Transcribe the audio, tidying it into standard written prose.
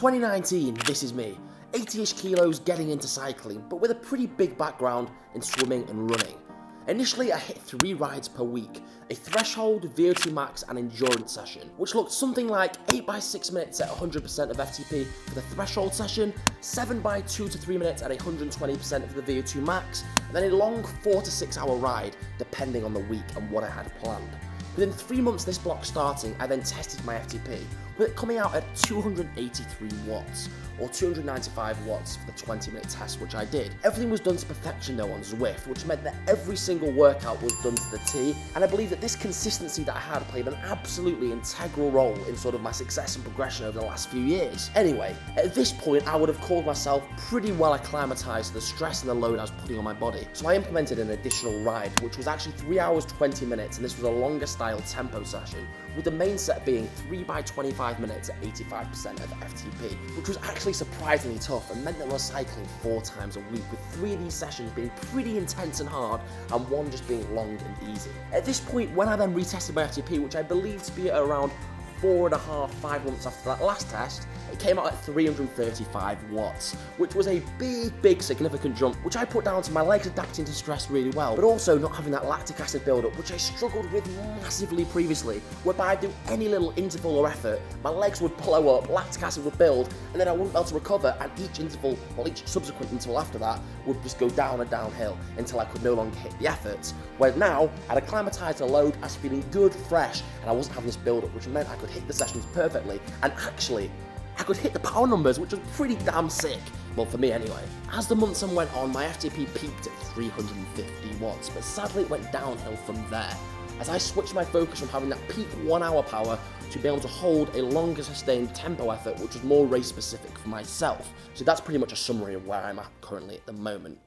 2019, this is me, 80-ish kilos getting into cycling, but with a pretty big background in swimming and running. Initially, I hit 3 rides per week, a threshold, VO2 max and endurance session, which looked something like 8 by 6 minutes at 100% of FTP for the threshold session, 7 by 2 to 3 minutes at 120% of the VO2 max, and then a long 4 to 6 hour ride, depending on the week and what I had planned. Within 3 months this block starting, I then tested my FTP, with it coming out at 283 watts, or 295 watts for the 20-minute test which I did. Everything was done to perfection though on Zwift, which meant that every single workout was done to the T, and I believe that this consistency that I had played an absolutely integral role in sort of my success and progression over the last few years. Anyway, at this point I would have called myself pretty well acclimatized to the stress and the load I was putting on my body, so I implemented an additional ride, which was actually 3 hours 20 minutes, and this was a longer style tempo session, with the main set being 3 by 25 minutes at 85% of FTP, which was actually surprisingly tough and meant that I was cycling 4 times a week, with 3 of these sessions being pretty intense and hard, and 1 just being long and easy. At this point, when I then retested my FTP, which I believe to be at around 4.5, 5 months after that last test, it came out at 335 watts, which was a big significant jump, which I put down to my legs adapting to stress really well, but also not having that lactic acid buildup, which I struggled with massively previously, whereby I'd do any little interval or effort, my legs would blow up, lactic acid would build, and then I wouldn't be able to recover, and each interval, or each subsequent interval after that, would just go down and downhill until I could no longer hit the efforts. Whereas now, I'd acclimatized to the load, I was feeling good, fresh, and I wasn't having this build-up, which meant I could hit the sessions perfectly, and actually, I could hit the power numbers, which was pretty damn sick. Well, for me anyway. As the months went on, my FTP peaked at 350 watts, but sadly it went downhill from there, as I switched my focus from having that peak 1 hour power to be able to hold a longer sustained tempo effort, which was more race specific for myself. So that's pretty much a summary of where I'm at currently at the moment.